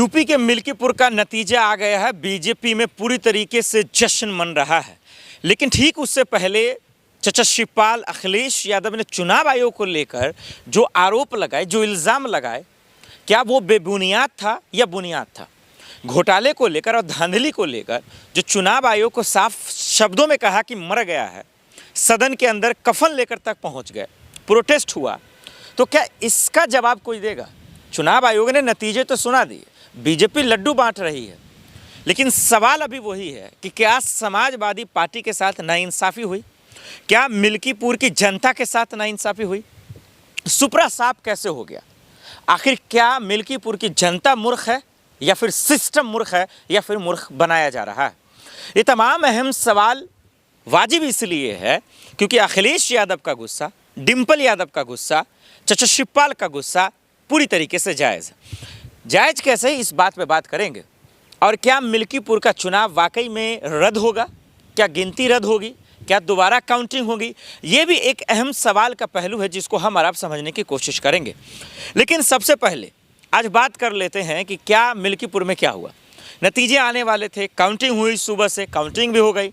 UP के मिल्कीपुर का नतीजा आ गया है। बीजेपी में पूरी तरीके से जश्न मन रहा है, लेकिन ठीक उससे पहले चचा शिवपाल अखिलेश यादव ने चुनाव आयोग को लेकर जो आरोप लगाए, जो इल्ज़ाम लगाए, क्या वो बेबुनियाद था या बुनियाद था? घोटाले को लेकर और धांधली को लेकर जो चुनाव आयोग को साफ शब्दों में कहा कि मर गया है, सदन के अंदर कफन लेकर तक पहुंच गए, प्रोटेस्ट हुआ, तो क्या इसका जवाब कोई देगा? चुनाव आयोग ने नतीजे तो सुना दिए, बीजेपी लड्डू बांट रही है, लेकिन सवाल अभी वही है कि क्या समाजवादी पार्टी के साथ नाइंसाफ़ी हुई? क्या मिल्कीपुर की जनता के साथ नाइंसाफ़ी हुई? सुपरा साफ कैसे हो गया? आखिर क्या मिल्कीपुर की जनता मूर्ख है या फिर सिस्टम मूर्ख है या फिर मूर्ख बनाया जा रहा है? ये तमाम अहम सवाल वाजिब इसलिए है क्योंकि अखिलेश यादव का गुस्सा, डिम्पल यादव का गुस्सा, चचा शिवपाल का गुस्सा पूरी तरीके से जायज़ है। जायज़ कैसे, इस बात पे बात करेंगे। और क्या मिल्कीपुर का चुनाव वाकई में रद्द होगा? क्या गिनती रद्द होगी? क्या दोबारा काउंटिंग होगी? ये भी एक अहम सवाल का पहलू है जिसको हम और आप समझने की कोशिश करेंगे। लेकिन सबसे पहले आज बात कर लेते हैं कि क्या मिल्कीपुर में क्या हुआ। नतीजे आने वाले थे, काउंटिंग हुई, सुबह से काउंटिंग भी हो गई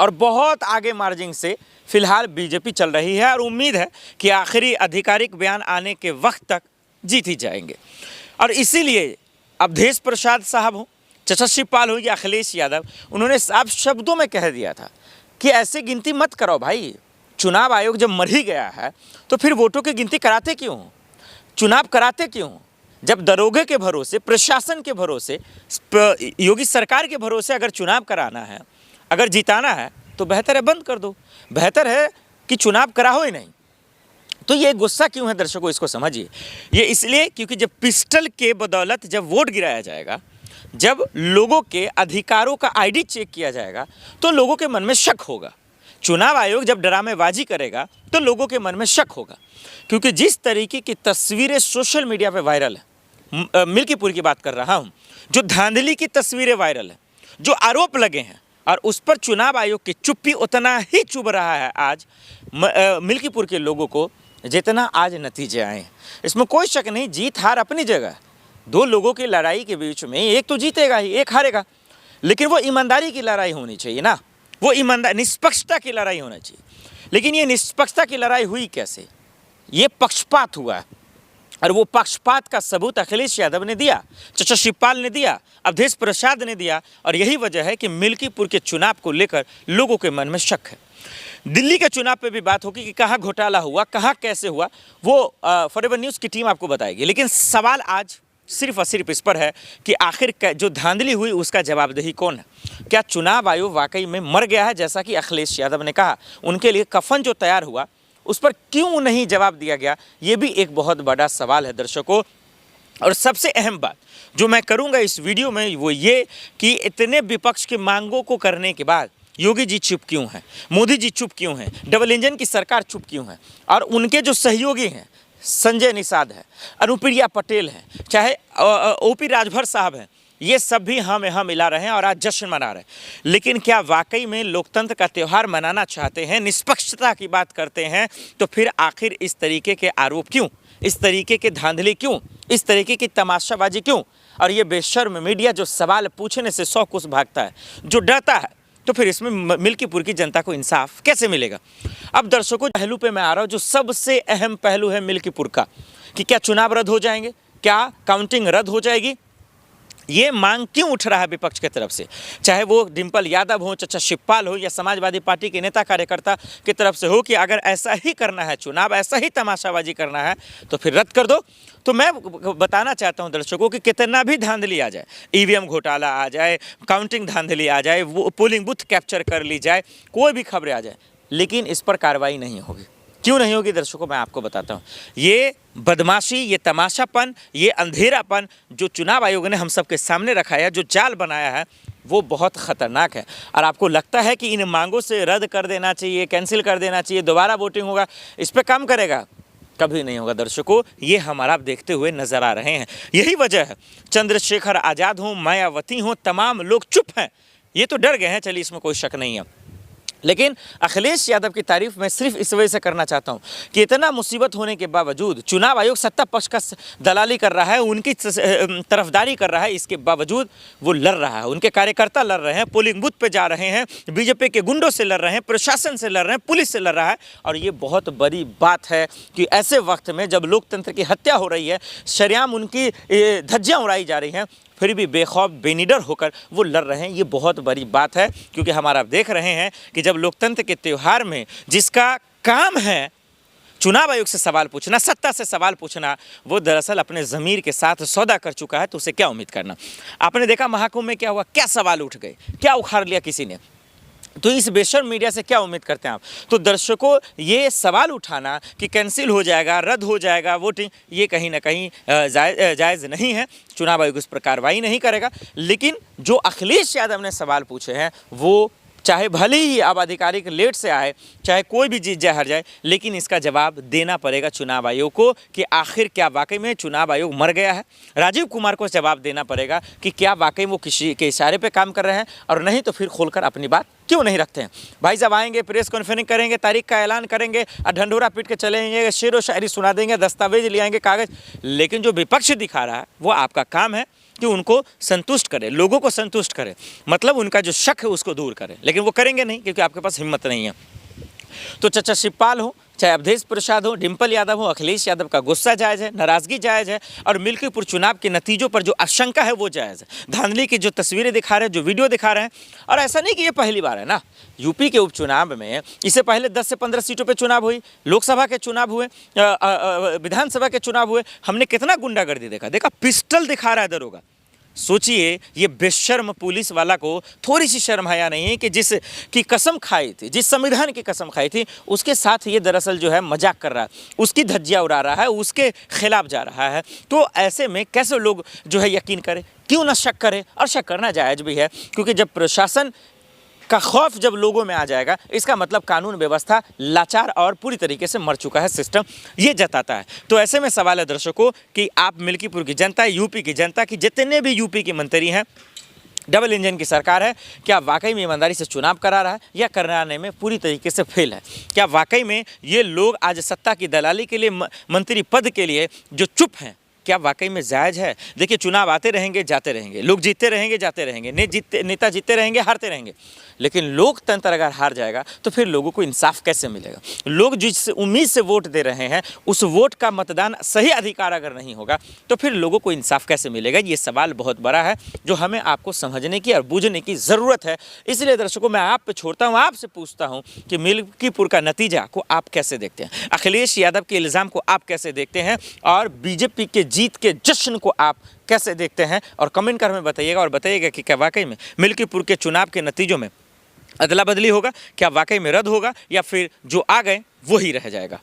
और बहुत आगे मार्जिन से फिलहाल बीजेपी चल रही है और उम्मीद है कि आखिरी आधिकारिक बयान आने के वक्त तक जीत ही जाएंगे। और इसीलिए अवधेश प्रसाद साहब हो, चचा शिवपाल हो या अखिलेश यादव, उन्होंने साफ शब्दों में कह दिया था कि ऐसे गिनती मत करो भाई। चुनाव आयोग जब मर ही गया है तो फिर वोटों की गिनती कराते क्यों हो? चुनाव कराते क्यों हो? जब दरोगे के भरोसे, प्रशासन के भरोसे, योगी सरकार के भरोसे अगर चुनाव कराना है, अगर जिताना है, तो बेहतर है बंद कर दो, बेहतर है कि चुनाव कराओ ही नहीं। तो ये गुस्सा क्यों है दर्शकों, इसको समझिए। ये इसलिए क्योंकि जब पिस्टल के बदौलत जब वोट गिराया जाएगा, जब लोगों के अधिकारों का आईडी चेक किया जाएगा, तो लोगों के मन में शक होगा। चुनाव आयोग जब ड्रामेबाजी करेगा तो लोगों के मन में शक होगा, क्योंकि जिस तरीके की तस्वीरें सोशल मीडिया पे वायरल है, मिल्कीपुर की बात कर रहा हूँ, जो धांधली की तस्वीरें वायरल है, जो आरोप लगे हैं, और उस पर चुनाव आयोग की चुप्पी उतना ही चुभ रहा है आज मिल्कीपुर के लोगों को जितना आज नतीजे आए हैं। इसमें कोई शक नहीं, जीत हार अपनी जगह। दो लोगों की लड़ाई के बीच में एक तो जीतेगा ही, एक हारेगा, लेकिन वो ईमानदारी की लड़ाई होनी चाहिए ना, वो ईमानदार निष्पक्षता की लड़ाई होना चाहिए। लेकिन ये निष्पक्षता की लड़ाई हुई कैसे? ये पक्षपात हुआ है, और वो पक्षपात का सबूत अखिलेश यादव ने दिया, चचा शिवपाल ने दिया, अवधेश प्रसाद ने दिया, और यही वजह है कि मिल्कीपुर के चुनाव को लेकर लोगों के मन में शक है। दिल्ली के चुनाव पे भी बात होगी कि कहाँ घोटाला हुआ, कहाँ कैसे हुआ, वो फॉरएवर न्यूज़ की टीम आपको बताएगी। लेकिन सवाल आज सिर्फ और सिर्फ इस पर है कि आखिर जो धांधली हुई उसका जवाबदेही कौन है? क्या चुनाव आयोग वाकई में मर गया है, जैसा कि अखिलेश यादव ने कहा? उनके लिए कफन जो तैयार हुआ उस पर क्यों नहीं जवाब दिया गया? ये भी एक बहुत बड़ा सवाल है दर्शकों। और सबसे अहम बात जो मैं करूँगा इस वीडियो में वो ये कि इतने विपक्ष की मांगों को करने के बाद योगी जी चुप क्यों हैं, मोदी जी चुप क्यों हैं, डबल इंजन की सरकार चुप क्यों है, और उनके जो सहयोगी हैं, संजय निषाद है, अनुप्रिया पटेल हैं, चाहे ओपी राजभर साहब हैं, ये सब भी हम यहाँ मिला रहे हैं और आज जश्न मना रहे हैं। लेकिन क्या वाकई में लोकतंत्र का त्यौहार मनाना चाहते हैं, निष्पक्षता की बात करते हैं, तो फिर आखिर इस तरीके के आरोप क्यों, इस तरीके के धांधली क्यों, इस तरीके की तमाशाबाजी क्यों? और ये बेशर्म मीडिया जो सवाल पूछने से सौ कुछ भागता है, जो डरता है, तो फिर इसमें मिल्कीपुर की जनता को इंसाफ कैसे मिलेगा? अब दर्शकों, पहलू पे मैं आ रहा हूँ, जो सबसे अहम पहलू है मिल्कीपुर का, कि क्या चुनाव रद्द हो जाएंगे, क्या काउंटिंग रद्द हो जाएगी? ये मांग क्यों उठ रहा है विपक्ष की तरफ से, चाहे वो डिम्पल यादव हो, चचा शिवपाल हो, या समाजवादी पार्टी के नेता कार्यकर्ता की तरफ से हो कि अगर ऐसा ही करना है चुनाव, ऐसा ही तमाशाबाजी करना है तो फिर रद्द कर दो। तो मैं बताना चाहता हूं दर्शकों कि कितना भी धांधली आ जाए, ईवीएम घोटाला आ जाए, काउंटिंग धांधली आ जाए, वो पोलिंग बूथ कैप्चर कर ली जाए, कोई भी खबरें आ जाए, लेकिन इस पर कार्रवाई नहीं होगी। क्यों नहीं होगी दर्शकों, मैं आपको बताता हूँ। ये बदमाशी, ये तमाशापन, ये अंधेरापन जो चुनाव आयोग ने हम सबके सामने रखा है, जो जाल बनाया है, वो बहुत ख़तरनाक है। और आपको लगता है कि इन मांगों से रद्द कर देना चाहिए, कैंसिल कर देना चाहिए, दोबारा वोटिंग होगा, इस पर काम करेगा? कभी नहीं होगा दर्शकों। ये हमारा आप देखते हुए नजर आ रहे हैं। यही वजह है, चंद्रशेखर आज़ाद हों, मायावती हों, तमाम लोग चुप हैं। ये तो डर गए हैं, चलिए इसमें कोई शक नहीं है। लेकिन अखिलेश यादव की तारीफ मैं सिर्फ इस वजह से करना चाहता हूं कि इतना मुसीबत होने के बावजूद चुनाव आयोग सत्ता पक्ष का दलाली कर रहा है, उनकी तरफदारी कर रहा है, इसके बावजूद वो लड़ रहा है, उनके कार्यकर्ता लड़ रहे हैं, पोलिंग बूथ पे जा रहे हैं, बीजेपी के गुंडों से लड़ रहे हैं, प्रशासन से लड़ रहे हैं, पुलिस से लड़ रहा है। और ये बहुत बड़ी बात है कि ऐसे वक्त में जब लोकतंत्र की हत्या हो रही है, शरेआम उनकी धज्जियाँ उड़ाई जा रही हैं, फिर भी बेखौफ बेनिडर होकर वो लड़ रहे हैं। ये बहुत बड़ी बात है, क्योंकि हमारा आप देख रहे हैं कि जब लोकतंत्र के त्यौहार में जिसका काम है चुनाव आयोग से सवाल पूछना, सत्ता से सवाल पूछना, वो दरअसल अपने ज़मीर के साथ सौदा कर चुका है, तो उसे क्या उम्मीद करना। आपने देखा महाकुंभ में क्या हुआ, क्या सवाल उठ गए, क्या उखाड़ लिया किसी ने। तो इस बेशर्म मीडिया से क्या उम्मीद करते हैं आप। तो दर्शकों, ये सवाल उठाना कि कैंसिल हो जाएगा, रद्द हो जाएगा वोटिंग, ये कहीं ना कहीं जायज़ नहीं है। चुनाव आयोग उस पर कार्रवाई नहीं करेगा। लेकिन जो अखिलेश यादव ने सवाल पूछे हैं, वो चाहे भले ही अब आधिकारिक लेट से आए, चाहे कोई भी जीत जाए हार जाए, लेकिन इसका जवाब देना पड़ेगा चुनाव आयोग को कि आखिर क्या वाकई में चुनाव आयोग मर गया है। राजीव कुमार को जवाब देना पड़ेगा कि क्या वाकई वो किसी के इशारे पे काम कर रहे हैं, और नहीं तो फिर खोलकर अपनी बात क्यों नहीं रखते हैं। भाई साहब आएंगे, प्रेस कॉन्फ्रेंस करेंगे, तारीख का ऐलान करेंगे और ढंढोरा पीट के चलेंगे, शेर व शायरी सुना देंगे, दस्तावेज ले आएंगे, कागज़। लेकिन जो विपक्ष दिखा रहा है, वो आपका काम है कि उनको संतुष्ट करे, लोगों को संतुष्ट करे, मतलब उनका जो शक है उसको दूर करे। लेकिन वो करेंगे नहीं, क्योंकि आपके पास हिम्मत नहीं है। तो चचा शिवपाल हो, चाहे अवधेश प्रसाद हो, डिम्पल यादव हो, अखिलेश यादव का गुस्सा जायज़ है, नाराज़गी जायज़ है, और मिल्कीपुर चुनाव के नतीजों पर जो आशंका है वो जायज़ है। धांधली की जो तस्वीरें दिखा रहे हैं, जो वीडियो दिखा रहे हैं, और ऐसा नहीं कि ये पहली बार है ना। यूपी के उपचुनाव में इससे पहले 10 से 15 सीटों पे चुनाव हुई, लोकसभा के चुनाव हुए, विधानसभा के चुनाव हुए। हमने कितना गुंडागर्दी देखा, पिस्टल दिखा रहा है दरोगा। सोचिए, ये बेशर्म पुलिस वाला को थोड़ी सी शर्म हया नहीं है कि जिस की कसम खाई थी, जिस संविधान की कसम खाई थी, उसके साथ ये दरअसल जो है मजाक कर रहा है, उसकी धज्जियाँ उड़ा रहा है, उसके खिलाफ जा रहा है। तो ऐसे में कैसे लोग जो है यकीन करें, क्यों ना शक करें। और शक करना जायज़ भी है, क्योंकि जब प्रशासन का खौफ जब लोगों में आ जाएगा, इसका मतलब कानून व्यवस्था लाचार और पूरी तरीके से मर चुका है, सिस्टम ये जताता है। तो ऐसे में सवाल है दर्शकों कि आप मिल्कीपुर की जनता, यूपी की जनता की, जितने भी यूपी के मंत्री हैं, डबल इंजन की सरकार है, क्या वाकई में ईमानदारी से चुनाव करा रहा है या कराने में पूरी तरीके से फेल है। क्या वाकई में ये लोग आज सत्ता की दलाली के लिए, मंत्री पद के लिए जो चुप हैं, क्या वाकई में जायज़ है। देखिए, चुनाव आते रहेंगे, जाते रहेंगे, लोग जीतते रहेंगे, जाते रहेंगे, नेता जीतते रहेंगे, हारते रहेंगे। लेकिन लोकतंत्र अगर हार जाएगा तो फिर लोगों को इंसाफ कैसे मिलेगा। लोग जिस उम्मीद से वोट दे रहे हैं, उस वोट का मतदान सही अधिकार अगर नहीं होगा तो फिर लोगों को इंसाफ कैसे मिलेगा। ये सवाल बहुत बड़ा है, जो हमें आपको समझने की और बूझने की ज़रूरत है। इसलिए दर्शकों, मैं आप पे छोड़ता हूँ, आपसे पूछता हूँ कि मिल्कीपुर का नतीजा को आप कैसे देखते हैं, अखिलेश यादव के इल्ज़ाम को आप कैसे देखते हैं, और बीजेपी के जीत के जश्न को आप कैसे देखते हैं। और कमेंट कर हमें बताइएगा, और बताइएगा कि क्या वाकई में मिल्कीपुर के चुनाव के नतीजों में अदला बदली होगा, क्या वाकई में रद्द होगा, या फिर जो आ गए वही रह जाएगा।